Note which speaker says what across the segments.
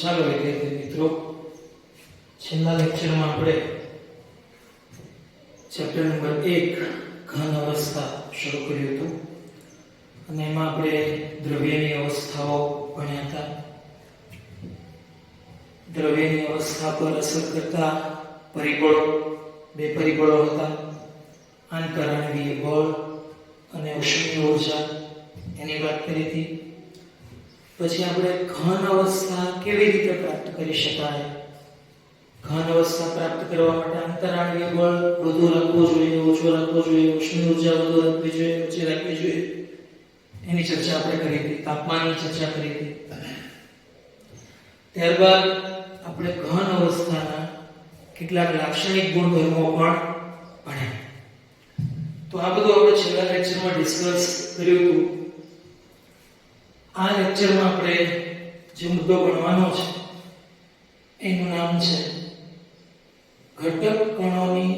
Speaker 1: ચાલો વિદ્યાર્થી મિત્રો, છેલ્લા લેક્ચરમાં આપણે ચેપ્ટર નંબર 1 ઘન અવસ્થા શરૂ કર્યું હતું અને એમાં આપણે દ્રવ્યની અવસ્થાઓ ભણ્યા હતા. દ્રવ્યની અવસ્થા પર અસર કરતા પરિબળો, બે પરિબળો હતા, આંતરાણવીય બળ અને ઉષ્મીય ઊર્જા, એની વાત કરી હતી. પછી આપણે ઘન અવસ્થા કેવી રીતે પ્રાપ્ત કરી શકાય, ઘન અવસ્થા પ્રાપ્ત કરવા માટે આંતરાણવીય બળ વધુ રાખવું જોઈએ, ઓછું રાખવું જોઈએ, ઉષ્મીય ઊર્જા વધુ રાખવી જોઈએ, ઓછી રાખવી જોઈએ, એની ચર્ચા આપણે કરી હતી. તાપમાનની ચર્ચા કરી હતી. ત્યારબાદ આપણે ઘન અવસ્થાના કેટલાક લાક્ષણિક ગુણધર્મો પણ ભણ્યા. તો આ બધું આપણે છેલ્લા લેક્ચરમાં ડિસ્કસ કર્યું હતું. આ લેક્ચરમાં આપણે જે મુદ્દો ભણવાનો છે એનું નામ છે ઘટક કણોની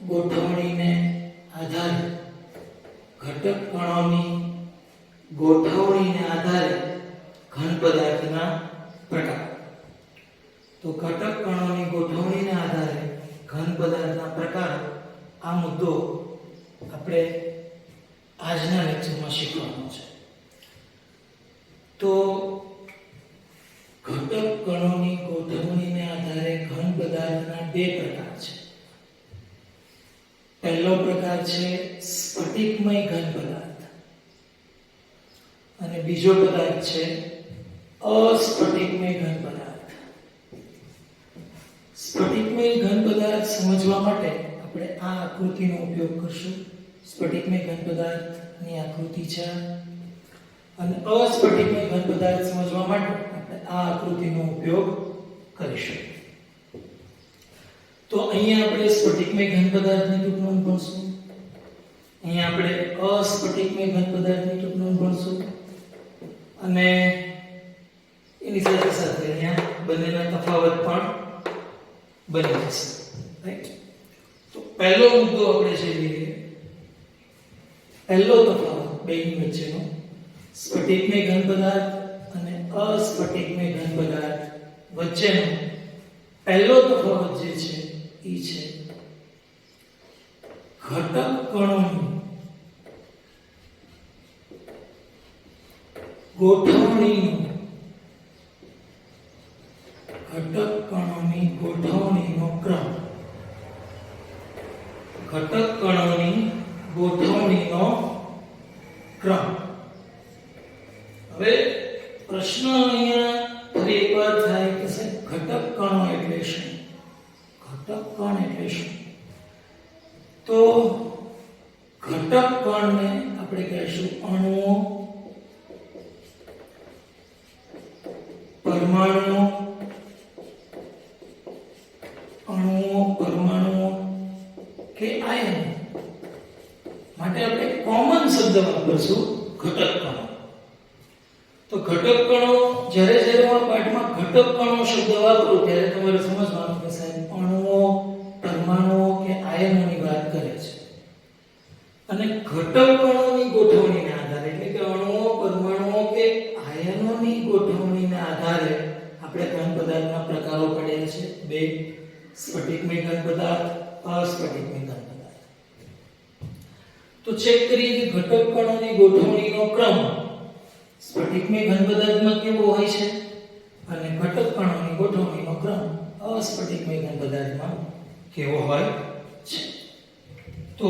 Speaker 1: ગોઠવણીને આધારે, ઘટક કણોની ગોઠવણીને આધારે ઘન પદાર્થના પ્રકાર. તો ઘટક કણોની ગોઠવણીને આધારે ઘન પદાર્થના પ્રકાર, આ મુદ્દો આપણે આજના લેક્ચરમાં શીખવાનો છે. તો ઘટક કણોની ગોઠવણીને આધારે ઘન પદાર્થના બે પ્રકાર છે. પહેલો પ્રકાર છે સ્ફટિકમય ઘન પદાર્થ અને બીજો પદાર્થ છે અસ્ફટિકમય ઘન પદાર્થ. સ્ફટિકમય ઘન પદાર્થ સમજવા માટે આપણે આ આકૃતિનો ઉપયોગ કરશું. સ્ફટિકમય ઘન પદાર્થની આકૃતિ છે અને અસ્ફટિકમય ઘન પદાર્થ સમજવા માટે આપણે આ આકૃતિનો ઉપયોગ કરીશું. તો અહીંયા આપણે સ્ફટિકમય ઘન પદાર્થની ટૂંકનોંધ ભણશું, અહીંયા આપણે અસ્ફટિકમય ઘન પદાર્થની ટૂંકનોંધ ભણશું અને એની સાથે સાથે અહીંયા બંનેના તફાવત પણ બની જશે. રાઈટ? તો પહેલો મુદ્દો આપણે છે પહેલો તફાવત બેની વચ્ચેનો, સ્ફટિકમય ઘન પદાર્થ અને અસ્ફટિકમય ઘન પદાર્થ વચ્ચેનો પહેલો તફાવત જે છે એ છે ઘટક કણોની ગોઠવણીનો, ઘટક કણોની ગોઠવણીનો ક્રમ. ઘટક કણોની ગોઠવણીનો ક્રમ. હવે પ્રશ્ન અહીંયા ફરી એકવાર થાય કે ઘટક કણો એટલે શું? ઘટક કણ એટલે શું? તો ઘટક કણને આપણે કહીશું અણુઓ, પરમાણુઓ, પરમાણુઓ કે આયન માટે આપણે કોમન શબ્દ વાપરશું ઘટક કણો. તો ઘટક કણો, જ્યારે જ્યારે હું આ પાઠમાં ઘટક કણો શબ્દ વાપરું ત્યારે તમારે સમજવાનું કે સાહેબ અણુઓ, પરમાણુઓ કે આયનોની વાત કરે છે. અને ઘટક કણોની ગોઠવણીને આધારે, એટલે કે અણુઓ, પરમાણુઓ કે આયનોની ગોઠવણીને આધારે આપણે ઘન પદાર્થના પ્રકારો પડ્યા છે બે: સ્ફટિકમય ઘન પદાર્થ, અસ્ફટિકમય ઘન પદાર્થ. તો ચેક કરીએ કે ઘટક કણોની ગોઠવણીનો ક્રમ સ્ફટિકમય ઘન પદાર્થમાં કેવો હોય છે અને ઘટક કણોની ગોઠવણીનો ક્રમ અસ્ફટિકમય ઘન પદાર્થમાં કેવો હોય છે. તો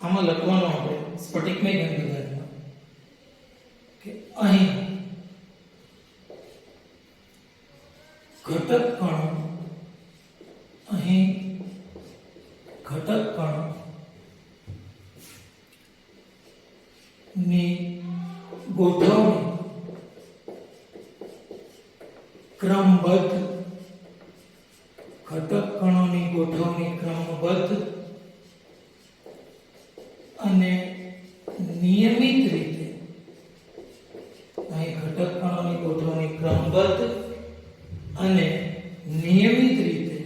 Speaker 1: આમાં લખવાનું આપણે સ્ફટિકમય ઘન પદાર્થમાં કે અહીં ઘટક કણો, અહીં ઘટક કણો ની ગોઠવણી ક્રમબદ્ધ, ઘટક કણોની ગોઠવણી ક્રમબદ્ધ અને નિયમિત રીતે, અહીં ઘટક કણોની ગોઠવણી ક્રમબદ્ધ અને નિયમિત રીતે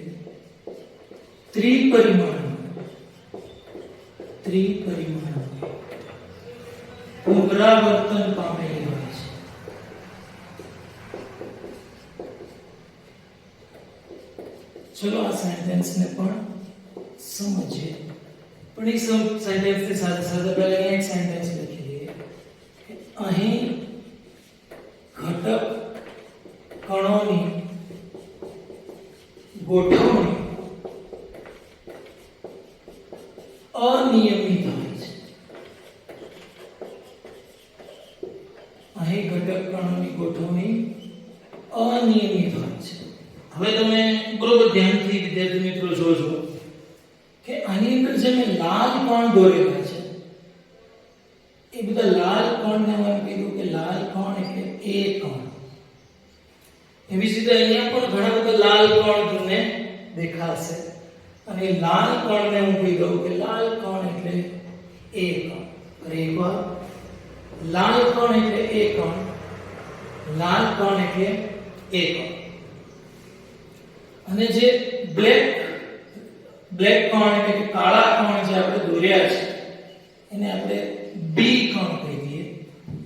Speaker 1: ત્રિપરિમાણીય પુનરાવર્તન પામેલી હોય છે. ચલો આ સેન્ટેન્સને પણ સમજીએ. પણ એ સેન્ટેન્સની સાથે સાથે પહેલા એક સેન્ટેન્સ લખી લઈએ કે અહીં ઘટક કણોની ગોઠવણી અનિયમિત હોય છે. અહીં ઘટક કણોની ગોઠવણી અનિયમિત હોય છે. હવે તમે બરોબર ધ્યાનથી વિદ્યાર્થી મિત્રો જોજો કે આની અંદર જે મેં લાલ કોણ દોરેલા છે એ બધા લાલ કોણને હું એમ કીધું કે લાલ કોણ એટલે એ કોણ. એવી જ રીતે અહીંયા પણ ઘણા બધા લાલ કોણ તમને દેખાશે અને લાલ કોણને હું કહી દઉં કે લાલ કોણ એટલે એ કોણ. અરે એકવાર લાલ કોણ એટલે એ કોણ, લાલ કોણ એટલે એ કોણ. અને જે બ્લેક કોણ એટલે કે કાળા કોણ જે આપણે દોર્યા છે એને આપણે બી કોણ કહી દઈએ.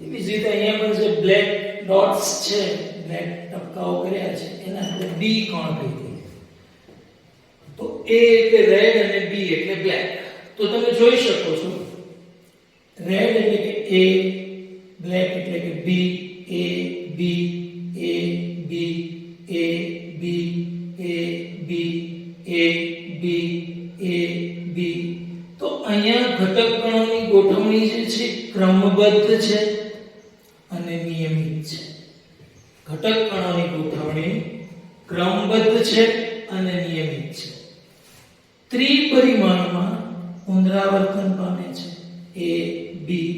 Speaker 1: એવી જ રીતે અહીંયા પણ જે બ્લેક ડોટ્સ છે, બ્લેક ટપકાઓ કર્યા છે એને આપણે બી કોણ કહી દઈએ. તો એ એટલે રેડ અને બી એટલે બ્લેક. તો તમે જોઈ શકો છો રેડ એટલે કે એ, બ્લેક એટલે કે બી, એ બી, એ બી, એ બી, એ બી, એ બી, એ બી. તો અહીંયા ઘટક કણોની ગોઠવણી જે છે ક્રમબદ્ધ છે અને નિયમિત છે. ઘટક કણોની ગોઠવણી ક્રમબદ્ધ છે અને નિયમિત છે. ત્રિપરિમાણમાં પુનરાવર્તન પામે છે. એ બી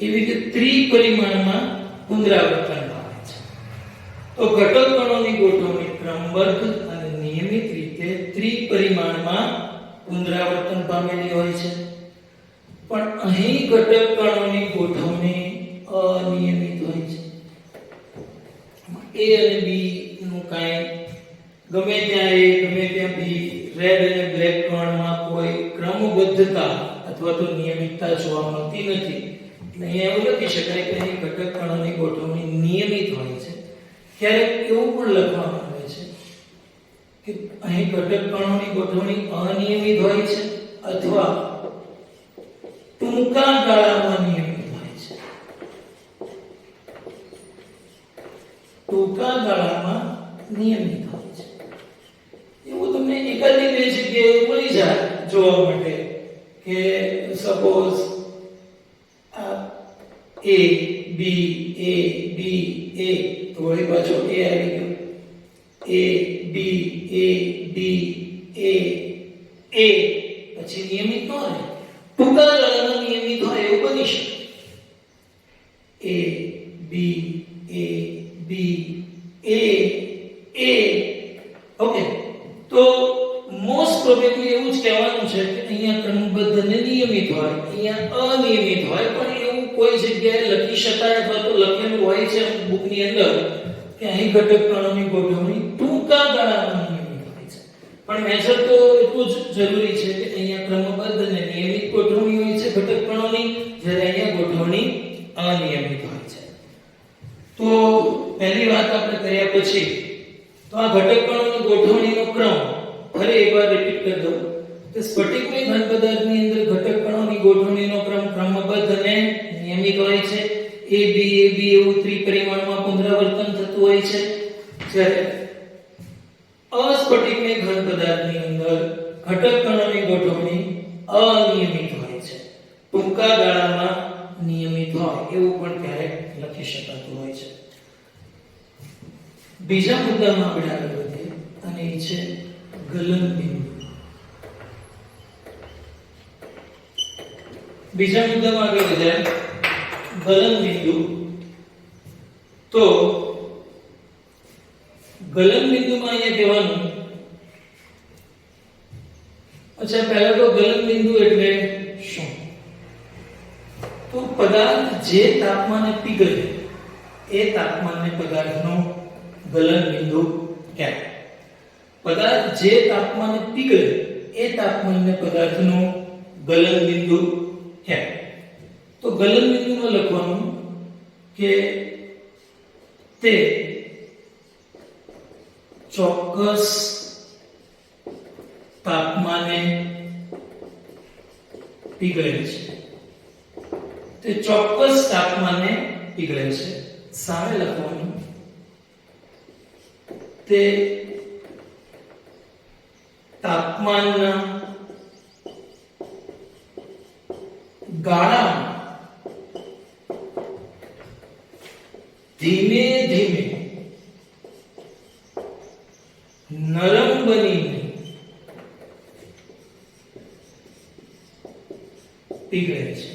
Speaker 1: એવી રીતે ત્રિપરિમાણમાં પુનરાવર્તન પામે છે. તો ઘટક કણોની ગોઠવણી ક્રમબદ્ધ અને નિયમિત રીતે ત્રિપરિમાણમાં પુનરાવર્તન પામેલી હોય છે. પણ અહીં ઘટક કણોની ગોઠવણી અનિયમિત હોય છે. એ અને બી નું કાંઈ ગમે ત્યાં એ ગમે ત્યાં બી, રેડ અને બ્લેક કણમાં કોઈ ક્રમબદ્ધતા અથવા તો નિયમિતતા જોવા મળતી નથી. એટલે અહીંયા એવું લખી શકાય કે અહીં ઘટક કણોની ગોઠવણી નિયમિત હોય છે. ક્યારેક એવું પણ લખવામાં આવે છે કે અહીં ઘટક કણોની ગોઠવણી અનિયમિત હોય છે અથવા ટૂંકા ગાળામાં નિયમિત હોય છે. ટૂંકા ગાળામાં નિયમિત હોય છે. એવું તમને એકાદી બે જગ્યાએ મળી જાય જોવા માટે કે સપોઝ એ બી તો વળી પાછો એ આવી ગયો, એ બી પછી નિયમિત ન હોય, ટૂંકા ગાળામાં નિયમિત હોય એવું બની શકે. એ બી ઓકે. તો મોસ્ટ પ્રોબેબલી એવું જ કહેવાનું છે કે અહીંયા ક્રમબદ્ધ અને નિયમિત હોય, અહીંયા અનિયમિત હોય. પણ એવું કોઈ જગ્યાએ લખી શકાય અથવા તો લખેલું હોય છે બુકની અંદર કે અહીં ઘટક કણોની ગોઠવણી ટૂંકા ગાળામાં નિયમિત હોય છે. પણ મેજર તો એટલું જ જરૂરી છે કે અહીંયા ક્રમબદ્ધ અને નિયમિત ગોઠવણી હોય છે ઘટક કણોની, જ્યારે અહીંયા ગોઠવણી અનિયમિત હોય છે. તો પહેલી વાત આપણે કર્યા પછી તો આ ઘટક કણોની ગોઠવણીનો ક્રમ ફરી એકવાર રિપીટ કરી દઉં કે સ્ફટિકમય ઘન પદાર્થની અંદર ઘટક કણોની ગોઠવણીનો ક્રમ ક્રમબદ્ધ અને નિયમિત હોય છે. એ બી એવું ત્રિપરિમાણમાં પુનરાવર્તન થતું હોય છે. જ્યારે અસ્ફટિકમય ઘન પદાર્થની અંદર ઘટક કણોની ગોઠવણી અનિયમિત હોય છે. ટૂંકા ગાળામાં નિયમિત હોય એવું પણ ક્યારેક લખી શકાતું હોય છે. બીજા મુદ્દામાં આપણે આગળ વધીએ અને એ છે ગલનબિંદુ. બીજા મુદ્દામાં આગળ વધ્યા ગલનબિંદુ. તો ગલનબિંદુમાં અહીંયા કહેવાનું, અચ્છા પહેલા તો ગલનબિંદુ એટલે શું? તો પદાર્થ જે તાપમાને પીગળે એ તાપમાનને પદાર્થનો ગલનબિંદુ કહેવાય. પદાર્થ જે તાપમાને પીગળે એ તાપમાનને પદાર્થનો ગલનબિંદુ કહેવાય. તો ગલનબિંદુમાં લખવાનું કે તે ચોક્કસ તાપમાને પીગળે છે. તે ચોક્કસ તાપમાને પીગળે છે. સામે લખવાનું તે તાપમાનના ગાળામાં ધીમે ધીમે નરમ બનીને પીગળે છે.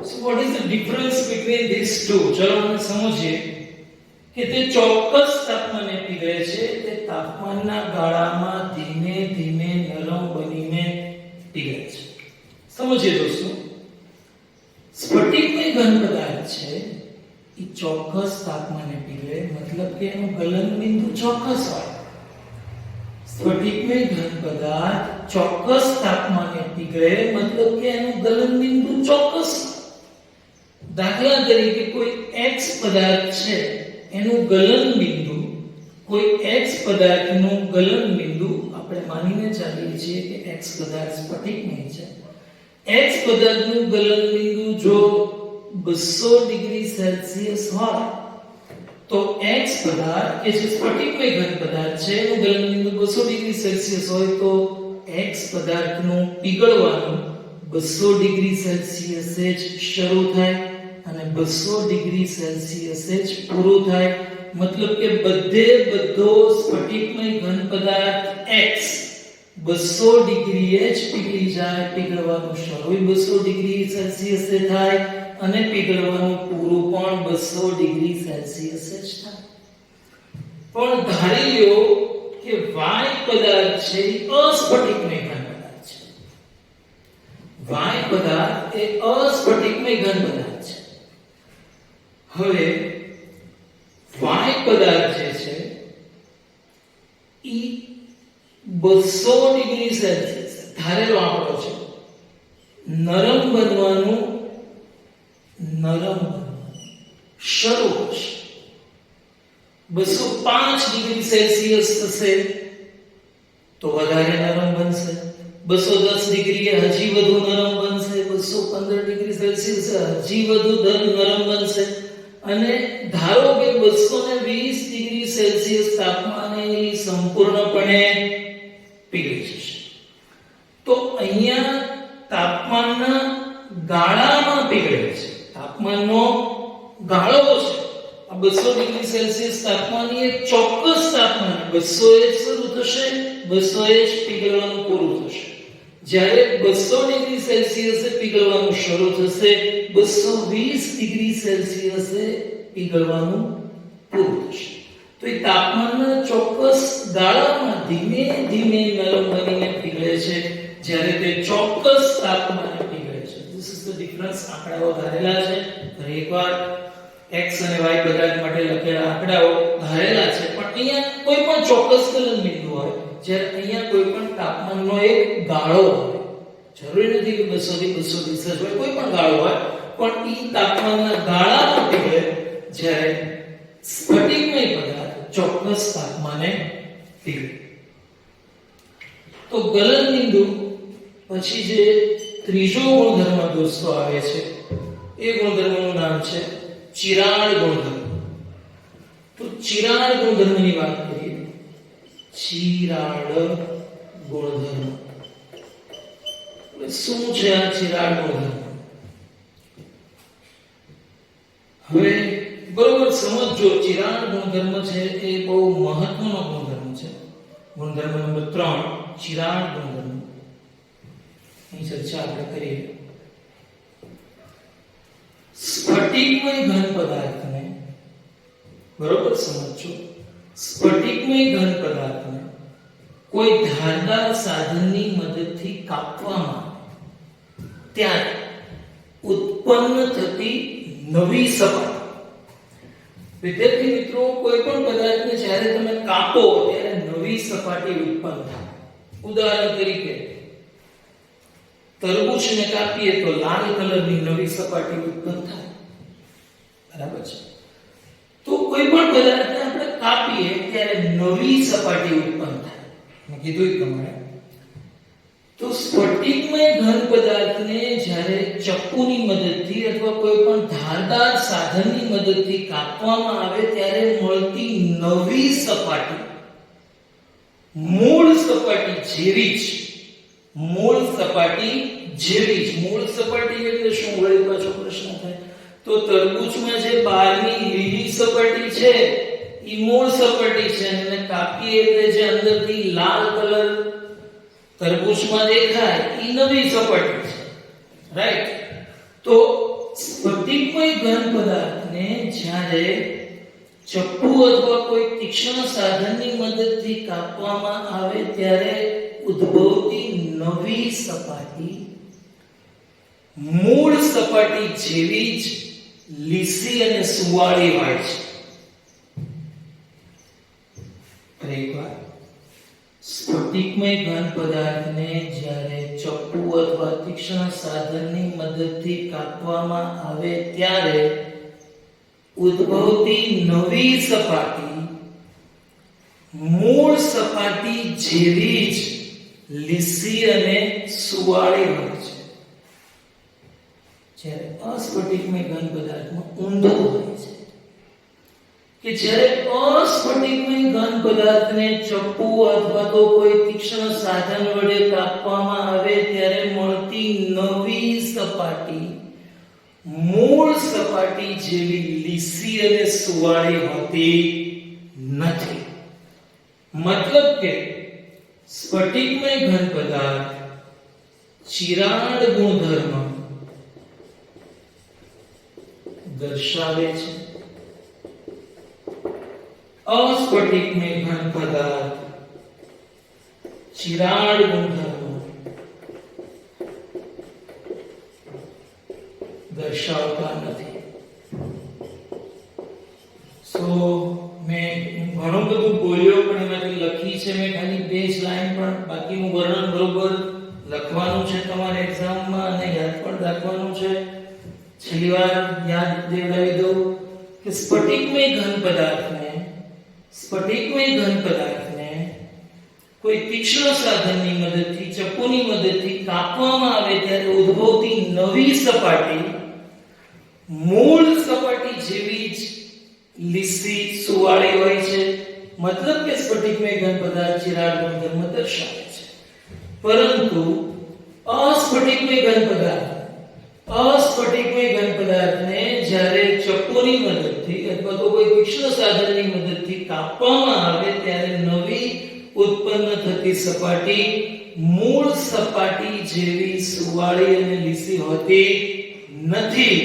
Speaker 1: So what is the difference between these two? ચલો આપણે સમજીએ કે તે ચોક્કસ તાપમાને પીગળે છે, તે તાપમાનના ગાળામાં ધીમે ધીમે નરમ બનીને પીગળે છે. સમજીએ દોસ્તો, સ્ફટિકમય ઘન પદાર્થ છે એ ચોક્કસ તાપમાને પીગળે, મતલબ કે એનું ગલન બિંદુ ચોક્કસ હોય. સ્ફટિકમય ઘન પદાર્થ ચોક્કસ તાપમાને પીગળે, મતલબ કે એનું ગલન બિંદુ ચોક્કસ. દાખલા તરીકે કોઈ x પદાર્થ છે, એનું ગલન બિંદુ, કોઈ x પદાર્થનું ગલન બિંદુ, આપણે માનીને ચાલીએ છીએ કે x પદાર્થ સ્ફટિકમય છે. x પદાર્થનું ગલન બિંદુ જો 200 ડિગ્રી સેલ્સિયસ હોય તો x પદાર્થ કે જે સ્ફટિકમય ઘન પદાર્થ છે એનું ગલન બિંદુ 200 ડિગ્રી સેલ્સિયસ હોય તો x પદાર્થનું પીગળવાનું 200 ડિગ્રી સેલ્સિયસે જ શરૂ થાય અને 200 ડિગ્રી સેલ્સિયસે જ પૂરું થાય. મતલબ કે બધો સ્ફટિકમય ઘન પદાર્થ x 200 ડિગ્રીએ જ પીગળી જાય, પીગળવાનું શરૂ 200 ડિગ્રી સેલ્સિયસે થાય અને પીગળવાનું પૂરું પણ 200 ડિગ્રી સેલ્સિયસે જ થાય. પણ ધારી લો કે y પદાર્થ છે એ અસ્ફટિકમય ઘન પદાર્થ છે. y પદાર્થ એ અસ્ફટિકમય ઘન પદાર્થ છે. હવે y પદાર્થ જે છે ઈ 200 ડિગ્રી સેલ્સિયસ ધારેલો આંકડો છે, નરમ બનવાનું શરૂ થશે. 205 ડિગ્રી સેલ્સિયસ થશે તો વધારે નરમ બનશે. 210 ડિગ્રીએ હજી વધુ નરમ બનશે. 215 ડિગ્રી સેલ્સિયસ હજી વધુ નરમ બનશે. અને ધારો કે 220 ડિગ્રી સેલ્સિયસ તાપમાને સંપૂર્ણપણે પીગળી જશે. તો અહીંયા તાપમાનના ગાળામાં પીગળે છે. તાપમાનનો ગાળો છે આ 200 ડિગ્રી સેલ્સિયસ તાપમાન એ ચોક્કસ તાપમાન 200 એ શરૂ થશે, 200 એ જ પીગળવાનું પૂરું થશે. જ્યારે 200 ડિગ્રી સેલ્સિયસે પીગળવાનું શરૂ થશે, 220 ડિગ્રી સેલ્સિયસે પીગળવાનું પૂરું થશે. તો એ તાપમાનના ચોક્કસ ગાળામાં ધીમે ધીમે નરમ બનીને પીગળે છે, જ્યારે તે ચોક્કસ તાપમાને પીગળે છે. This is the difference. આંકડાઓ ધારેલા છે. એકવાર x અને y પદાર્થ માટે લખેલા આંકડાઓ ધારેલા છે, પણ અહીંયા કોઈ પણ ચોક્કસ ગલન બિંદુ હોય, જ્યારે અહીંયા કોઈ પણ તાપમાનનો એક ગાળો હોય. જરૂરી નથી કે 200 થી 220 હોય, કોઈ પણ ગાળો હોય, પણ ઈ તાપમાનના ગાળામાં પીગળે, જ્યારે સ્ફટિકમય પદાર્થ ચોક્કસ તાપમાને પીગળે. તો ગલન બિંદુ પછી જે ત્રીજો ગુણધર્મ દોસ્તો આવે છે એ ગુણધર્મનું નામ છે ચિરાડ ગુણધર્મ. તો ચિરાડ ગુણધર્મની વાત કરીએ. ચિરાડ ગુણધર્મ શું છે આ ચિરાડ ગુણધર્મ? હવે બરોબર સમજો. ચિરાડ ગુણધર્મ છે એ બહુ મહત્વનો ગુણધર્મ છે. ગુણધર્મ નંબર 3 ચિરાડ ગુણધર્મ. એની ચર્ચા આપણે કરીએ. સ્ફટિકમય ઘન પદાર્થને બરોબર સમજો. સ્ફટિકમય ઘન પદાર્થને કોઈ ધારદાર સાધનની મદદથી કાપવામાં ત્યારે ઉત્પન્ન થતી નવી સપાટી. વિદ્યાર્થી મિત્રો, કોઈ પણ પદાર્થને જ્યારે તમે કાપો ત્યારે નવી સપાટી ઉત્પન્ન થાય. ઉદાહરણ તરીકે તરબૂચને કાપીએ તો લાલ કલરની નવી સપાટી ઉત્પન્ન થાય. બરાબર છે. કોઈ પણ પદાર્થને આપણે કાપીએ ત્યારે નવી સપાટી ઉત્પન્ન થાય. મેં કીધું એ પ્રમાણે તો સ્ફટિકમય ઘન પદાર્થને જ્યારે ચપ્પુની મદદથી અથવા કોઈ પણ ધારદાર સાધનની મદદથી કાપવામાં આવે ત્યારે મળતી નવી સપાટી મૂળ સપાટી જેવી જ મૂળ સપાટી એટલે શું? વળી પાછો પ્રશ્ન થાય તો તરબૂચમાં જે બહારની લીલી સપાટી છે એ મૂળ સપાટી છે અને કાપીએ એટલે જે અંદરથી લાલ કલર તરબૂચમાં દેખાય એ નવી સપાટી છે. રાઈટ? તો સ્ફટિકમય ઘન પદાર્થને જ્યારે ચપ્પુ અથવા કોઈ તીક્ષ્ણ સાધનની મદદથી કાપવામાં આવે ત્યારે ઉદ્ભવતી નવી સપાટી મૂળ સપાટી જેવી જ લીસી અને સુવાળી હોય છે. એકવાર સ્ફટિકમય ઘન પદાર્થને જ્યારે ચપ્પુ અથવા તીક્ષ્ણ સાધનની મદદથી કાપવામાં આવે ત્યારે ઉદ્ભવતી નવી સપાટી મૂળ સપાટી જેવી જ લીસી અને સુવાળી હોય છે. જ્યારે અસ્ફટિકમય ઘન પદાર્થમાં ઊંધું હોય છે કે જ્યારે અસ્ફટિકમય ઘન પદાર્થને ચપ્પુ અથવા તો કોઈ તીક્ષ્ણ સાધન વડે કાપવામાં આવે ત્યારે મળતી નવી સપાટી મૂળ સપાટી જેવી લીસી અને સુવાળી હોતી નથી. મતલબ કે સ્ફટિકમય ઘન પદાર્થ ચિરાડ ગુણધર્મ દર્શાવે છે. અસ્ફટિકમય ઘન પદાર્થ ચિરાડ ગુણધર્મ દર્શાવતા નથી. સો મેં ઘણું બધું બોલ્યો પણ એમાંથી લખી છે મેં ખાલી 2 જ લાઈન, પણ બાકીનું વર્ણન બરોબર લખવાનું છે તમારે એક્ઝામમાં અને યાદ પણ રાખવાનું છે. છેલ્લી વાર યાદ દેવડાવી દઉં કે સ્ફટિકમય ઘન પદાર્થને કોઈ તીક્ષ્ણ સાધનની મદદથી ચપ્પુની મદદથી કાપવામાં આવે ત્યારે ઉદ્ભવતી નવી સપાટી મૂળ સપાટી જેવી જ લીસી સુવાળી હોય છે. મતલબ કે સ્ફટિકમય ઘન પદાર્થ ચિરાડ ગુણધર્મ દર્શાવે છે. પરંતુ અસ્ફટિકમય ઘન પદાર્થને જ્યારે ચપ્પુની મદદથી અથવા તો કોઈ તીક્ષ્ણ સાધનની મદદથી કાપવામાં આવે ત્યારે નવી ઉત્પન્ન થતી સપાટી મૂળ સપાટી જેવી સુવાળી અને લીસી હોતી નથી.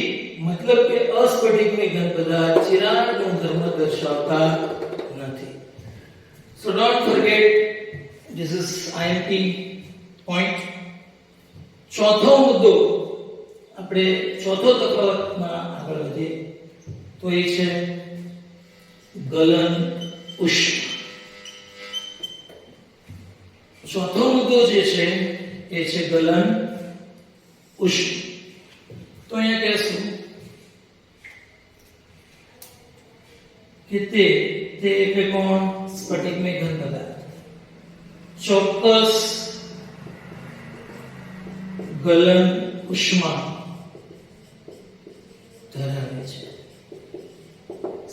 Speaker 1: મતલબ કે અસ્ફટિકમય ઘન પદાર્થ ચિરાડ ગુણધર્મ દર્શાવતા નથી. So don't forget, this is IMP point. ચોથો મુદ્દો આપણે ચોથો તફાવતમાં આગળ વધીએ તો એ છે ગલન ઉષ્મા. ચોથો મુદ્દો જે છે એ છે ગલન ઉષ્મા. તો અહીંયા કહેશું કે તે એટલે કોણ? સ્ફટિકમય ઘન પદાર્થ ચોક્કસ ગલન ઉષ્મા ધરાવે છે.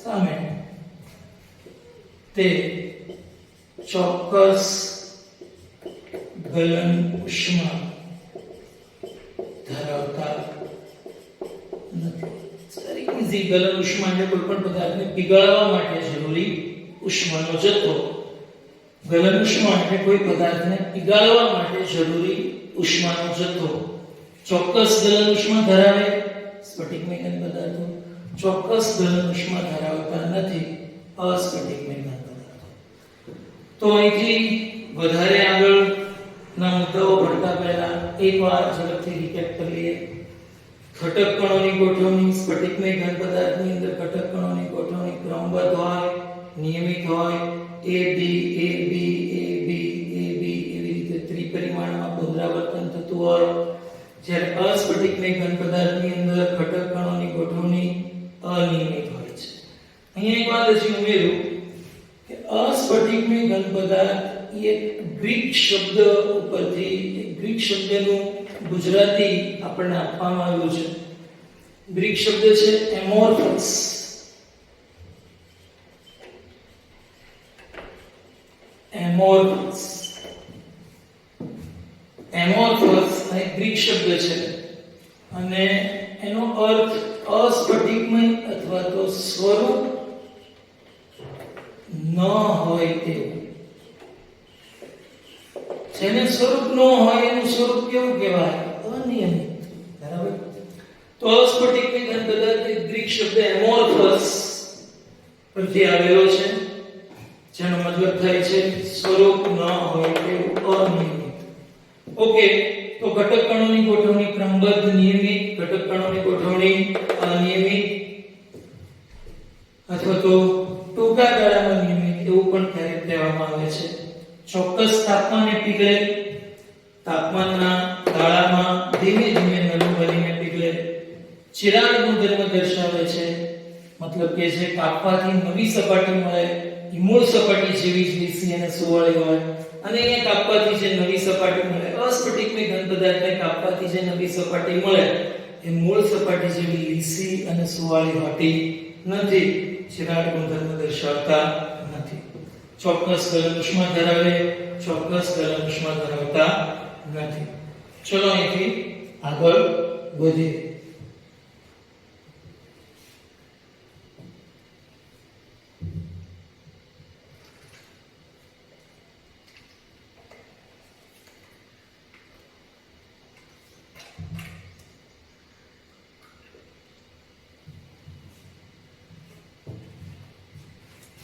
Speaker 1: સામે તે ચોક્કસ ગલન ઉષ્મા ધરાવતા નથી. Very easy. ગલન ઉષ્મા એટલે કોઈ પણ પદાર્થને પીગાળવા માટે જરૂરી ઉષ્માનો જથ્થો. ગલન ઉષ્મા એટલે કોઈ પદાર્થને પીગાળવા માટે જરૂરી ઉષ્માનો જથ્થો. ચોક્કસ ગલન ઉષ્મા ધરાવે સ્ફટિકમય ઘન પદાર્થો, ચોક્કસ ગલન ઉષ્મા ધરાવતા નથી અસ્ફટિકમય ઘન પદાર્થો. તો અહીંથી વધારે આગળના મુદ્દાઓ ભણતા પહેલા એકવાર ઝડપથી રીકેપ કરીએ. ઘટક કણોની ગોઠવણી. સ્ફટિકમય ઘન પદાર્થની અંદર ઘટક કણોની ગોઠવણી ક્રમબદ્ધ હોય, નિયમિત હોય. A B એવી રીતે ત્રિપરિમાણમાં પુનરાવર્તન થતું હોય. જ્યારે અસ્ફટિકમય ઘન પદાર્થની અંદર ઘટક કણોની ગોઠવણી અનિયમિત હોય છે. અહીંયા એક વાત હજી ઉમેરું કે અસ્ફટિકમય ઘન પદાર્થ એ એક ગ્રીક શબ્દ ઉપરથી એક ગ્રીક શબ્દનું ગુજરાતી આપણને આપવામાં આવ્યું છે. ગ્રીક શબ્દ છે એમોર્ફસ. એમોર્ફસ એક ગ્રીક શબ્દ છે અને એનો અર્થ અસ્ફટિકમય અથવા તો સ્વરૂપ ન હોય તેવું. જેને સ્વરૂપ ન હોય એનું સ્વરૂપ કેવું કહેવાય? અનિયમિત. બરાબર. તો અસ્ફટિકમય ઘન પદાર્થ એ ગ્રીક શબ્દ એમોર્ફસ પરથી આવેલો છે, જેનો મતલબ થાય છે સ્વરૂપ ન હોય તેવું, અનિયમિત. ઓકે, તો ઘટક કણોની ગોઠવણી ક્રમબદ્ધ નિયમિત, ઘટક કણોની ગોઠવણી અનિયમિત અથવા તો ટૂંકા ગાળામાં નિયમિત એવું પણ ક્યારેક કહેવામાં આવે છે. ચોક્કસ તાપમાને પીગળે, તાપમાનના ગાળામાં ધીમે ધીમે નરમ બનીને પીગળે. ચિરાગ ગુણધર્મ દર્શાવે છે, મતલબ કે જે કાપવાથી નવી સપાટી મળે, એ મૂળ સપાટી જેવી જ લીસી અને સુવાળી હોય, અને અહીંયા કાપવાથી જે નવી સપાટી મળે, અસ્ફટિકમય ઘન પદાર્થને કાપવાથી જે નવી સપાટી મળે એ મૂળ સપાટી જેવી લીસી અને સુવાળી હોતી નથી, ચિરાગ ગુણધર્મ દર્શાવતા નથી. ચોક્કસ ગલન ઉષ્મા ધરાવે, ચોક્કસ ગલન ઉષ્મા ધરાવતા નથી. ચલો અહીંથી આગળ વધીએ.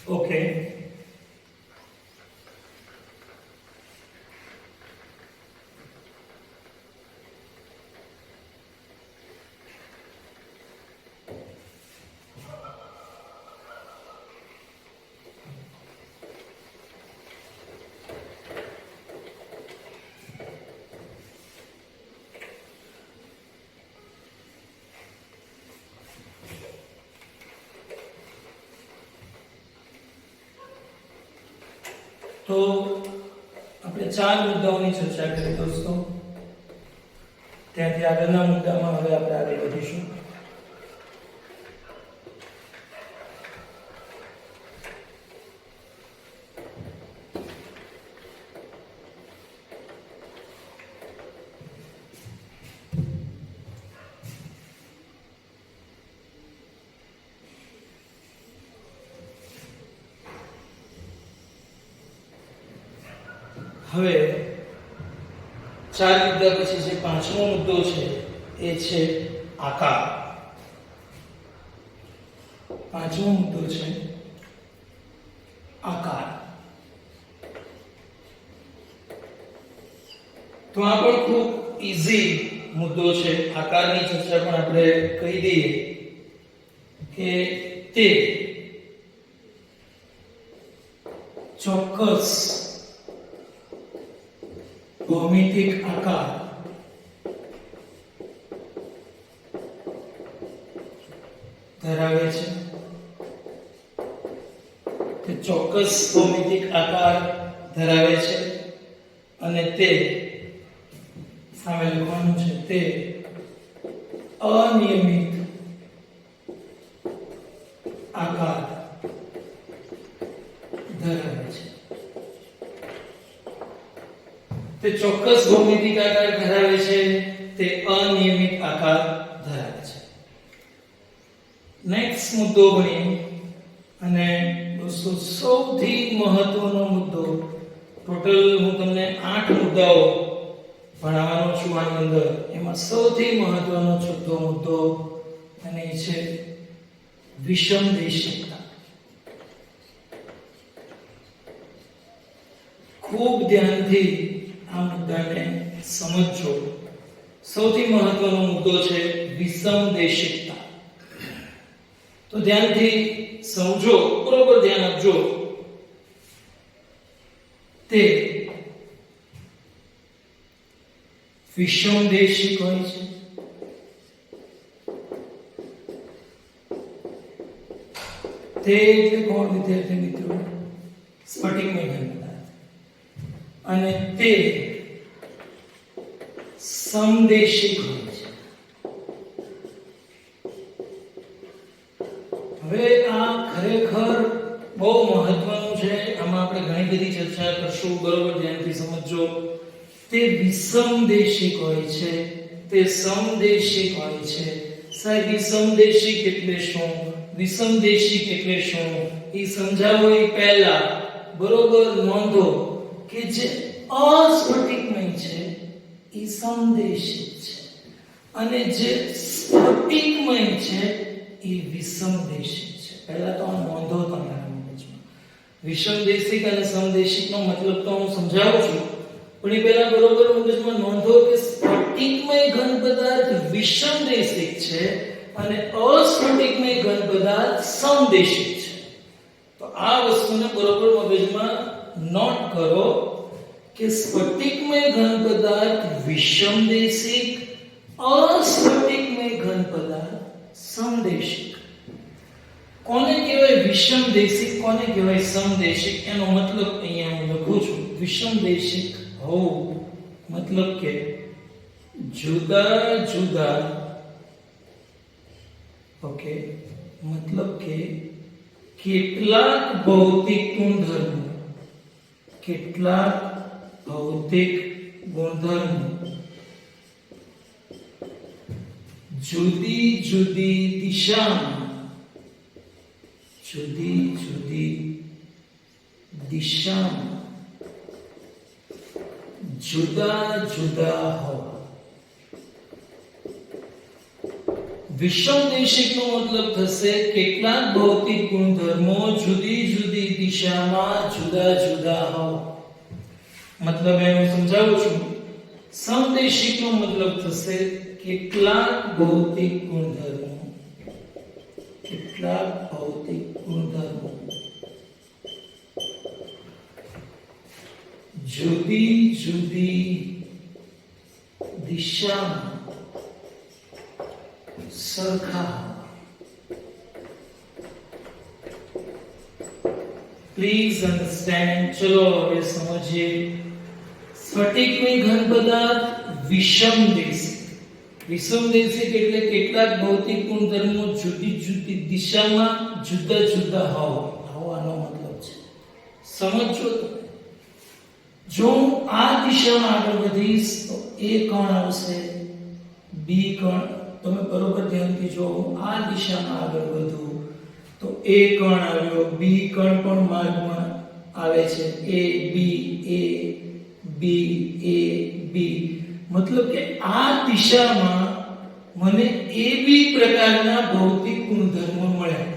Speaker 1: ઓકે, તો આપણે 4 મુદ્દાઓની ચર્ચા કરી દોસ્તો. ત્યાંથી આગળના મુદ્દામાં હવે આપણે આગળ વધીશું. હવે 4 મુદ્દા પછી જે પાંચમો મુદ્દો છે એ છે આકાર. પાંચમો મુદ્દો છે આકાર. તો આ પણ ખૂબ ઈઝી મુદ્દો છે. આકારની ચર્ચા પણ આપણે કહી દઈએ કે તે ચોક્કસ ભૌમિતિક આકાર ધરાવે છે. તે ચોક્કસ ભૌમિતિક આકાર ધરાવે છે અને તે સામે લખવાનું છે તે અનિયમિત આકાર ધરાવે છે. તે ચોક્કસ ભૌમિતિક આકાર ધરાવે છે, તે અનિયમિત આકાર ધરાવે છે. નેક્સ્ટ મુદ્દો ભણીએ અને દોસ્તો સૌથી મહત્વનો મુદ્દો, ટોટલ હું તમને 8 મુદ્દાઓ ભણાવવાનો છું આની અંદર. એમાં સૌથી મહત્વનો ચોથો મુદ્દો અને એ છે વિષમદેશિકતા. ખૂબ ધ્યાનથી આ મુદ્દાને સમજો. સૌથી મહત્વનો મુદ્દો છે વિષમદેશિકતા. તો ધ્યાનથી સમજો, બરોબર ધ્યાન આપજો. તે વિષમદેશિક હોય છે. તે એટલે કોણ વિદ્યાર્થી મિત્રો? સ્ફટિકમય ઘન પદાર્થ. અને તે સમદેશિક હોય છે. હવે આ ખરેખર બહુ મહત્વનું છે. આમાં આપણે ઘણી બધી ચર્ચા કરશું, બરોબર? ધ્યાનથી સમજજો. તે વિષમદેશિક હોય છે, તે સમદેશિક હોય છે. સાહેબ વિષમદેશિક એટલે શું, વિષમદેશિક એટલે શું એ સમજાવો એ પહેલા બરોબર નોંધો કે જે અસ્ફટિકમય છે એ સમદેશિક છે અને જે સ્ફટિકમય છે એ વિષમદેશિક છે. પહેલા તો આ નોંધો તમારા મગજમાં. વિષમદેશિક અને સમદેશિકનો મતલબ તો હું સમજાવું છું, પણ એ પહેલા બરોબર મગજમાં નોંધો કે સ્ફટિકમય ઘન પદાર્થ વિષમદેશિક છે અને અસ્ફટિકમય ઘન પદાર્થ સમદેશિક છે. તો આ વસ્તુને બરોબર મગજમાં નોટ કરો કે સ્ફટિકમય ઘન પદાર્થ વિષમદેશિક, અસ્ફટિકમય ઘન પદાર્થ સમદેશિક. કોને કહેવાય વિષમદેશિક, કોને કહેવાય સમદેશિક? એનો મતલબ અહીંયા હું લખું છું. વિષમદેશિક હોવું મતલબ કે જુદા જુદા, ઓકે, મતલબ કે કેટલાક ભૌતિક ગુણધર્મો, કેટલાક ભૌતિક ગુણધર્મો જુદી જુદી દિશામાં, જુદી જુદી દિશામાં જુદા જુદા હોવા. વિષમદેશિકનો મતલબ થશે કેટલાક ભૌતિક ગુણધર્મો જુદી જુદી દિશામાં જુદા જુદા હોવા. મતલબ એનું સમજાવું છું. સમદેશિકનો મતલબ થશે કેટલાક ભૌતિક ગુણધર્મો, કેટલાક ભૌતિક ગુણધર્મો જુદી જુદી દિશામાં સરખા. Please understand. ચલો હવે સમજીએ. સ્ફટિકમય ઘન પદાર્થ વિષમદેશિક. વિષમદેશિક એટલે કેટલાક ભૌતિક ગુણધર્મો જુદી જુદી દિશામાં જુદા જુદા હોવાનો મતલબ છે. સમજો તમે. જો હું આ દિશામાં આગળ વધીશ તો એ કણ આવશે, બી કણ. તમે બરોબર ધ્યાનથી જો હું આ દિશામાં આગળ વધું તો એ કણ આવ્યો, બી કણ પણ માર્ગમાં આવે છે, એ બી મતલબ કે આ દિશામાં મને એ બી પ્રકારના ભૌતિક ગુણધર્મો મળ્યા.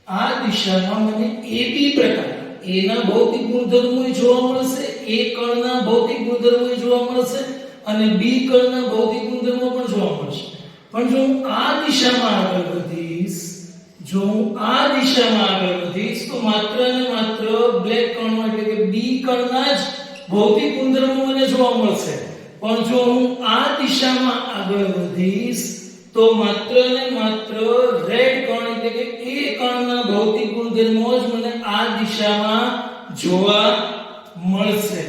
Speaker 1: આ દિશામાં મને એ બી પ્રકાર એના ભૌતિક ગુણધર્મો જોવા મળશે, એ કણના ભૌતિક ગુણધર્મો જોવા મળશે અને બી કણના ભૌતિક ગુણધર્મો પણ જોવા મળશે. પણ જો હું આ દિશામાં આગળ વધીશ, જો હું આ દિશામાં આગળ વધીશ તો માત્ર ને માત્ર બ્લેક કણનો એટલે કે બી કણના જ ભૌતિક ગુણધર્મો મને જોવા મળશે. પણ જો હું આ દિશામાં આગળ વધીશ તો માત્ર ને માત્ર રેડ કણ એટલે કે એ કણના ભૌતિક ગુણધર્મો જ મને આ દિશામાં જોવા મળશે.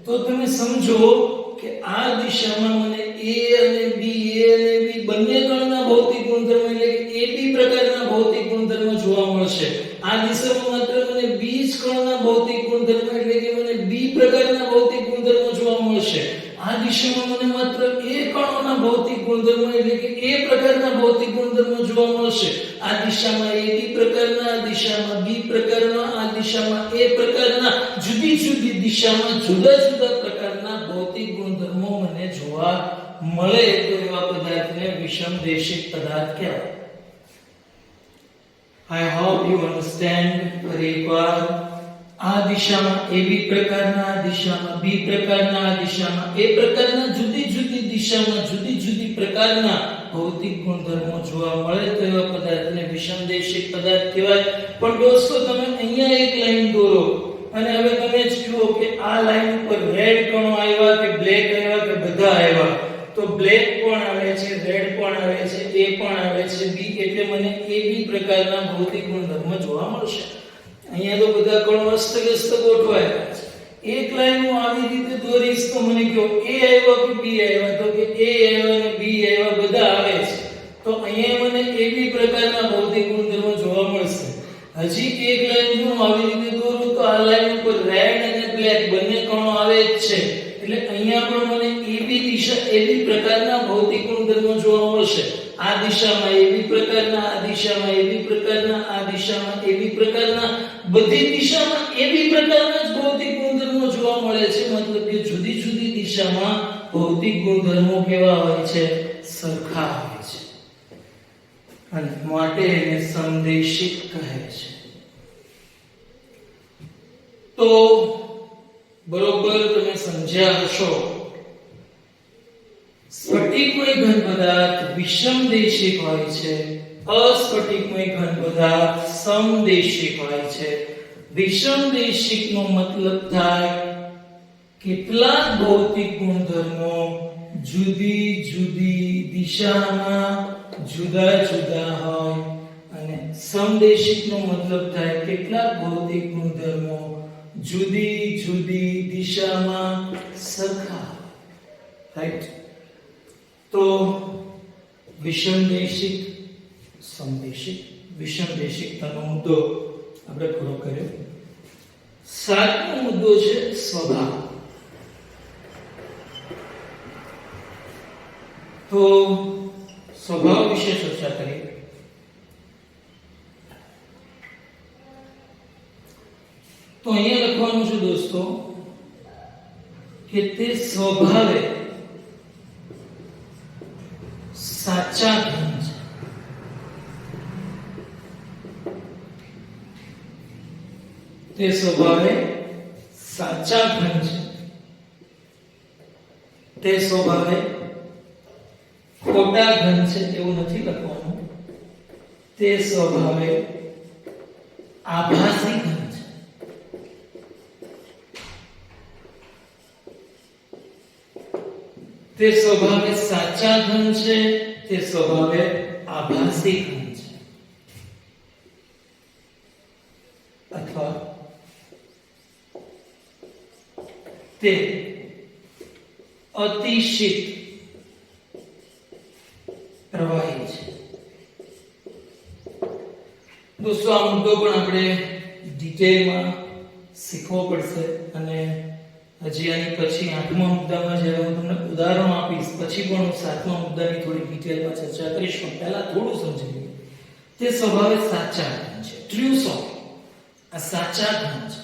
Speaker 1: તો તમે સમજો કે આ દિશામાં મને એ અને બી બંને કણના ભૌતિક ગુણધર્મો એટલે કે એ બી પ્રકારના ભૌતિક ગુણધર્મો જોવા મળશે. આ દિશામાં માત્ર મને બી જ કણના ભૌતિક ગુણધર્મો એટલે કે મને બી પ્રકારના ભૌતિક ગુણધર્મો જોવા મળશે. આ દિશામાં મને માત્ર એ કણોના ભૌતિક ગુણધર્મો એટલે કે એ પ્રકારના ભૌતિક ગુણધર્મો જોવા મળશે. આ દિશામાં એ બી પ્રકારના, આ દિશામાં બી પ્રકારના, આ દિશામાં એ પ્રકારના, જુદી જુદી દિશામાં જુદા જુદા પ્રકારના ભૌતિક ગુણધર્મો મને જોવા મળે તો એવા પદાર્થને વિષમદેશિક પદાર્થ કહેવાય. I hope you understand. ફરીવાર આ દિશામાં એ બી પ્રકારના, આ દિશામાં બી પ્રકારના, આ દિશામાં એ પ્રકારના, જુદી જુદી દિશામાં જુદી જુદી પ્રકારના ભૌતિક ગુણધર્મો જોવા મળે તો એવા પદાર્થને વિષમદેશિક પદાર્થ કહેવાય. પણ દોસ્તો તમે અહીંયા એક લાઈન દોરો અને હવે તમે જ જુઓ કે આ લાઈન ઉપર રેડ કણો આવ્યા કે બ્લેક આવ્યા કે બધા આવ્યા, તો બ્લેક પણ આવે છે, રેડ પણ આવે છે, એ પણ આવે છે, બી એટલે મને એ બી પ્રકારના ભૌતિક ગુણધર્મ જોવા મળશે. અહીંયા તો બધા કણો અસ્તવ્યસ્ત ગોઠવાયેલા છે. એક લાઈન હું આવી રીતે દોરીશ તો મને કહો એ આવ્યો કે બી આવ્યો, તો કે એ આવ્યો અને બી આવ્યો બધા આવે છે. તો અહીંયા મને એ બી પ્રકારના ભૌતિક ગુણધર્મો જોવા મળશે. હજી એક લાઈન હું આવી રીતે દોરું તો આ લાઈન ઉપર રેડ અને બ્લેક બંને કણો આવે જ છે. એટલે અહીંયા પણ મને એબી દિશા એબી પ્રકારના ભૌતિક ગુણધર્મો જોવા મળશે. આ દિશામાં એબી પ્રકારના, આ દિશામાં એબી પ્રકારના, આ દિશામાં એબી પ્રકારના, બધી દિશામાં એબી પ્રકારના જ ભૌતિક ગુણધર્મો જોવા મળે છે. મતલબ કે જુદી જુદી દિશામાં ભૌતિક ગુણધર્મો કેવા હોય છે? સરખા હોય છે. અને માટે એને સંદેશિક કહે છે. તો બરોબર તમે સમજ્યા હશો. સ્ફટિકમય ઘન પદાર્થ વિષમદેશિક હોય છે, અસ્ફટિકમય ઘન પદાર્થ સમદેશિક હોય છે. વિષમદેશિકનો મતલબ થાય કેટલાક ભૌતિક ગુણધર્મો જુદી જુદી દિશામાં જુદા જુદા હોય, અને સમદેશિકનો મતલબ થાય કેટલાક ભૌતિક ગુણધર્મો જુદી જુદી દિશામાં સરખા. રાઈટ? તો વિષમદેશિક, સમદેશિક, વિષમદેશિકતાનો મુદ્દો આપણે પૂરો કર્યો. સાતમો મુદ્દો છે સ્વભાવ. તો સ્વભાવ વિશે ચર્ચા કરીએ. તો અહીંયા લખવાનું છે દોસ્તો કે તે સ્વભાવે સાચા ઘન છે. તે સ્વભાવે સાચા ઘન છે. તે સ્વભાવે ખોટા ઘન છે એવું નથી લખવાનું. તે સ્વભાવે આભાસી ઘન છે. તે સ્વભાવે સાચા ઘન છે, તે સ્વભાવે આભાસી ઘન છે. અથવા તે અતિશિત પ્રવાહી છે. દોસ્તો આ મુદ્દો પણ આપણે ડિટેલમાં શીખવો પડશે. અને હજી આની પછી 8મા મુદ્દામાં જ્યારે હું તમને ઉદાહરણો આપીશ પછી પણ હું 7મા મુદ્દાની થોડી ડિટેલમાં ચર્ચા કરીશ. પણ પહેલા થોડું સમજી લઈએ. તે સ્વભાવે સાચા ઘન છે, ટ્રુ સોલ્વ. આ સાચા ઘન છે,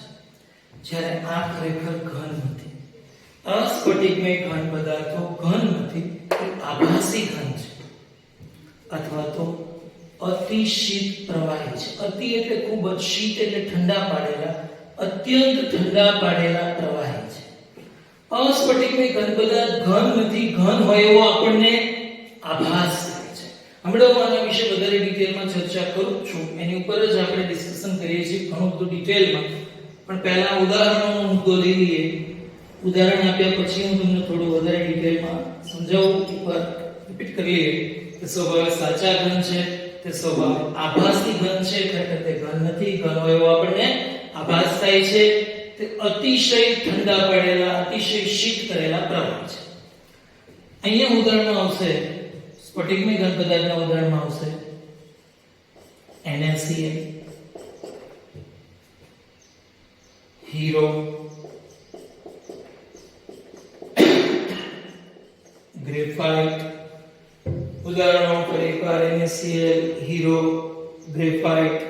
Speaker 1: જ્યારે આ ખરેખર ઘન નથી. અસ્ફટિકમય ઘન પદાર્થો ઘન નથી, તે આભાસી ઘન છે. અથવા તો અતિશીત પ્રવાહી છે. અતિ એટલે ખૂબ જ, શીત એટલે ઠંડા પાડેલા, અત્યંત ઠંડા પાડેલા પ્રવાહી છે. અસ્ફટિકમય ઘન પદાર્થ ઘન નથી, ઘન હોય એવો આપણને આભાસ થાય છે. હમણાં હું આના વિશે વધારે ડિટેલમાં ચર્ચા કરું છું. એની ઉપર જ આપણે ડિસ્કશન કરીએ છીએ ઘણું બધું ડિટેલમાં. પણ પહેલા ઉદાહરણોનો મુદ્દો લઈ લઈએ. ઉદાહરણ આપ્યા પછી હું તમને થોડું વધારે ડિટેલમાં સમજાવું. એકવાર રિપીટ કરી લઈએ. તે સ્વભાવે સાચા ઘન છે, તે સ્વભાવે આભાસી ઘન છે. ખરેખર તે ઘન નથી, ઘન હોય એવો આપણને આભાસ થાય છે. તે અતિશય ઠંડા પડેલા, અતિશય શીત કરેલા પ્રવાહ છે. અહીંયા ઉદાહરણમાં આવશે સ્ફટિકમય ઘન પદાર્થના ઉદાહરણમાં આવશે NaCl, હીરો, ગ્રેફાઇટ. ઉદાહરણો ફરી એકવાર NaCl, હીરો, ગ્રેફાઇટ.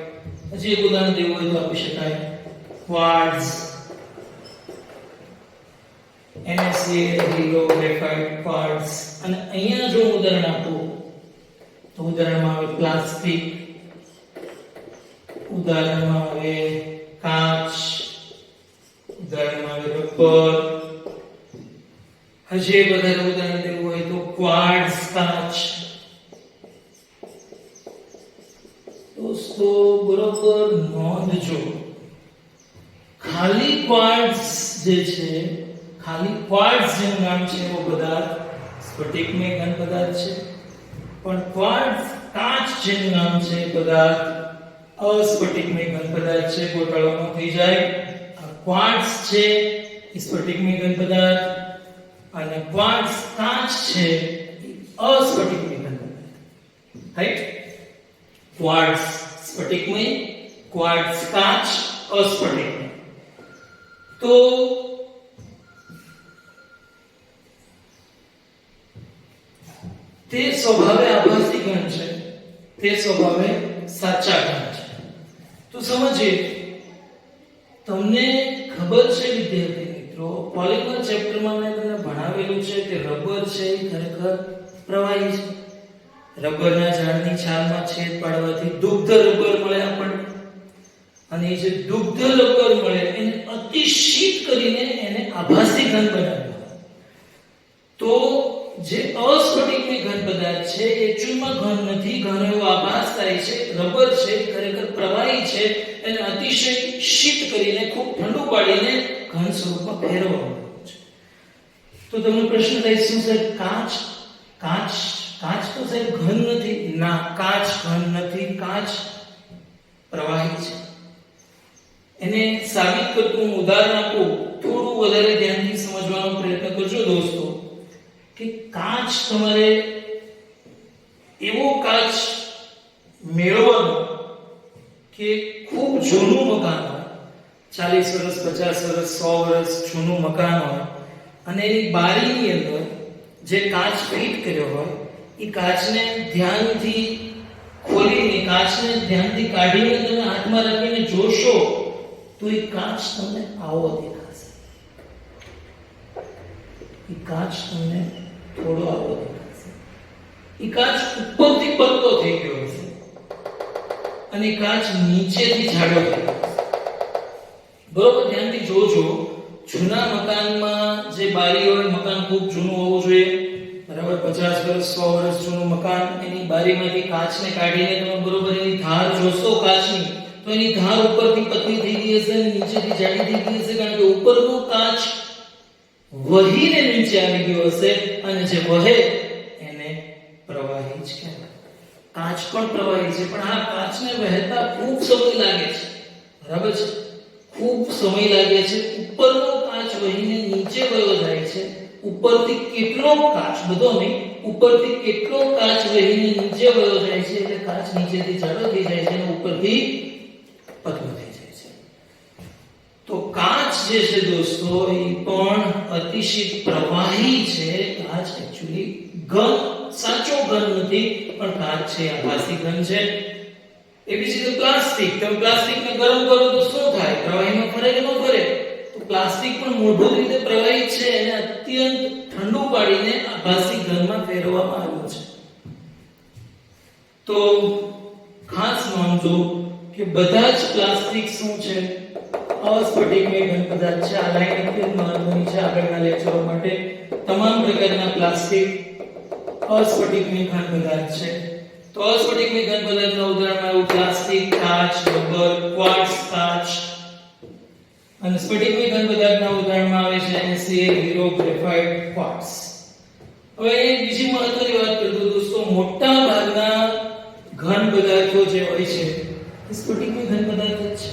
Speaker 1: હજી એક ઉદાહરણ દેવું હોય તો આપી શકાય quartz. NaCl, hero, graphite, quartz. અને અહીંયા જો ઉદાહરણ આપું તો ઉદાહરણમાં આવે પ્લાસ્ટિક, ઉદાહરણમાં આવે કાચ, ઉદાહરણમાં આવે રબર. હજી વધારે ઉદાહરણ દેવું હોય તો ક્વાર્ટઝ કાચ. દોસ્તો બરોબર નોંધજો, ખાલી ક્વાર્ટઝ જે છે, ખાલી ક્વાર્ટઝ જેનું નામ છે એવો પદાર્થ સ્ફટિકમય ઘન પદાર્થ છે, પણ ક્વાર્ટઝ કાચ જેનું નામ છે પદાર્થ અસ્ફટિકમય ઘન પદાર્થ છે. ગોટાળો ન થઈ જાય. આ ક્વાર્ટઝ છે એ સ્ફટિકમય ઘન પદાર્થ અને ક્વાર્ટઝ કાચ છે એ અસ્ફટિકમય ઘન પદાર્થ. રાઈટ? ક્વાર્ટઝ સ્ફટિકમય, ક્વાર્ટઝ કાચ અસ્ફટિકમય. તો તે સ્વભાવે આભાસી ઘન છે, તે સ્વભાવે સાચા ઘન છે. તો સમજીએ. તમને ખબર છે વિદ્યાર્થી મિત્રો, પોલિમર ચેપ્ટરમાં મેં તમને ભણાવેલું છે કે રબર છે એ ખરેખર પ્રવાહી છે. રબરના ઝાડની છાલમાં છેદ પાડવાથી દુગ્ધ રબર મળે આપણને, અને એ જે દુગ્ધ રબર મળે એને અતિશીત કરીને એને આભાસી ઘન બનાવે. તો જે અસ્ફટિકમય ઘન પદાર્થ છે એ એકચ્યુઅલમાં ઘન નથી, ઘન એવો આભાસ થાય છે. રબર છે ખરેખર પ્રવાહી છે, એને અતિશય શીત કરીને ખૂબ ઠંડુ પાડીને ઘન સ્વરૂપમાં ફેરવવામાં આવે છે. તો તમને પ્રશ્ન થાય શું સાહેબ કાચ કાચ કાચ તો સાહેબ ઘન નથી? ના, કાચ ઘન નથી, કાચ પ્રવાહી છે. એને સાબિત કરતું હું ઉદાહરણ આપું, થોડું વધારે ધ્યાનથી સમજવાનો પ્રયત્ન કરજો દોસ્તો. કે કાચ તમારે એવો કાચ મેળવવાનો કે ખૂબ જૂનું મકાન હોય, 40 વર્ષ 50 વર્ષ 100 વર્ષ જૂનું મકાન હોય, અને એની બારીની અંદર જે કાચ ફિટ કર્યો હોય એ કાચને ધ્યાનથી ખોલીને, કાચને ધ્યાનથી કાઢીને તમે હાથમાં રાખીને જોશો તો એ કાચ તમને આવો દેખાશે. એ કાચ તમને થોડો આવો દેખાશે. એ કાચ ઉપરથી પતલો થઈ ગયો હશે અને કાચ નીચેથી જાડો થઈ ગયો હશે. બરોબર? ધ્યાનથી જોજો. જૂના મકાનમાં જે બારી હોય, મકાન ખૂબ જૂનું હોવું જોઈએ, બરાબર, 50 વર્ષ 100 વર્ષ જૂનું મકાન, એની બારીમાંથી કાચને કાઢીને તમે બરોબર એની ધાર જોશો કાચની, તો એની ધાર ઉપરથી પતલી થઈ ગઈ હશે અને નીચેથી જાડી થઈ ગઈ હશે, કારણ કે ઉપરનો કાચ વહીને નીચે આવી ગયો હશે, અને જે વહે એને પ્રવાહી જ કહેવાય. કાચ પણ પ્રવાહી છે, પણ આ કાચને વહેતા ખૂબ સમય લાગે છે. બરાબર છે? ખૂબ સમય લાગે છે. ઉપરનો કાચ વહીને નીચે વયો જાય છે. ઉપરથી કેટલો કાચ, બધો નહીં, ઉપરથી કેટલો કાચ વહીને નીચે વયો જાય છે, એટલે કાચ નીચેથી જાડો થઈ જાય છે અને ઉપરથી પતલો થઈ જાય છે. તો કાચ જે છે દોસ્તો એ પણ અતિશય પ્રવાહી છે. કાચ એક્ચ્યુઅલી ઘન, સાચો ઘન નથી, પણ કાચ છે, આભાસી ઘન છે. એ બીજી રીતે પ્લાસ્ટિક, તમે પ્લાસ્ટિકને ગરમ કરો તો શું થાય? પ્રવાહીમાં ફરે કે ન ફરે? તો પ્લાસ્ટિક પણ મૂળભૂત રીતે પ્રવાહી છે, એને અત્યંત ઠંડુ પાડીને આભાસી ઘનમાં ફેરવવામાં આવ્યું છે. તો ખાસ નોંધો કે બધા જ પ્લાસ્ટિક શું છે? અસ્ફટિકમય ઘન પદાર્થ છે. આ લાઈન અત્યંત મહત્વની છે આગળના લેક્ચરો માટે. તમામ પ્રકારના પ્લાસ્ટિક અસ્ફટિકમય ઘન પદાર્થ છે. તો અસ્ફટિકમય ઘન પદાર્થના ઉદાહરણમાં એવું પ્લાસ્ટિક, કાચ, રબર, ક્વાર્ટઝ કાચ. અને સ્ફટિકમય ઘન પદાર્થના ઉદાહરણમાં આવે છે NaCl, હીરો, ગ્રેફાઇટ, ક્વાર્ટઝ. હવે બીજી મહત્વની વાત કરું દોસ્તો, મોટા ભાગના ઘન પદાર્થો જે હોય છે એ સ્ફટિકમય ઘન પદાર્થ જ છે.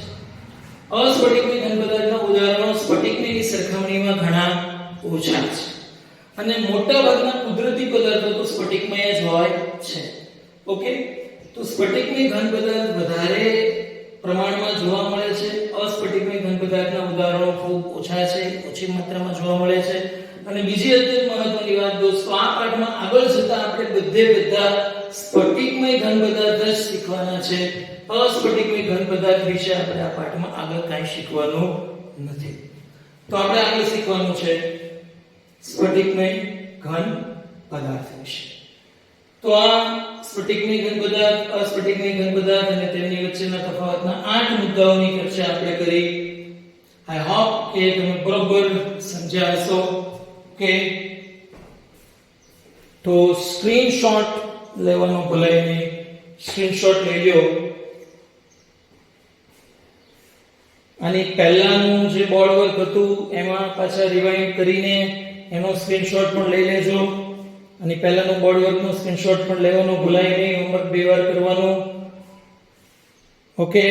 Speaker 1: અસ્ફટિકમય ઘન પદાર્થના ઉદાહરણો સ્ફટિકની સરખામણીમાં ઘણા ઓછા છે, અને મોટા ભાગના કુદરતી પદાર્થો તો સ્ફટિકમય જ હોય છે. ઓકે? તો સ્ફટિકમય ઘન પદાર્થ વધારે પ્રમાણમાં જોવા મળે છે. અસ્ફટિકમય ઘન પદાર્થના ઉદાહરણો ખૂબ ઓછા છે, ઓછી માત્રામાં જોવા મળે છે. અને બીજી અત્યંત મહત્વની વાત દોસ્તો, આ પાઠમાં આગળ જતા આપણે બધા સ્ફટિકમય ઘન પદાર્થ જ શીખવાના છે. અસ્ફટિકમય ઘન પદાર્થ વિશે આપણે આ પાઠમાં આગળ કાંઈ શીખવાનું નથી. તો આપણે આગળ શીખવાનું છે સ્ફટિકમય ઘન પદાર્થ વિશે. તો આ સ્ફટિકમય ઘન પદાર્થ, અસ્ફટિકમય ઘન પદાર્થ અને તેમની વચ્ચેના તફાવતના 8 મુદ્દાઓની ચર્ચા આપણે કરી. આઈ હોપ કે તમે બરોબર સમજ્યા હશો. કે તો સ્ક્રીનશોટ લેવાનો ભૂલાય નહીં, સ્ક્રીનશોટ લઈ લ્યો. અને પહેલાનું જે બોર્ડ વર્ક હતું એમાં પાછા રિવાઇન્ડ કરીને એનો સ્ક્રીનશોટ પણ લઈ લેજો. અને પહેલાનું બોર્ડ વર્કનું સ્ક્રીનશોટ પણ લેવાનું ભૂલાય નહીં. હોમવર્ક 2 વાર કરવાનું. ઓકે.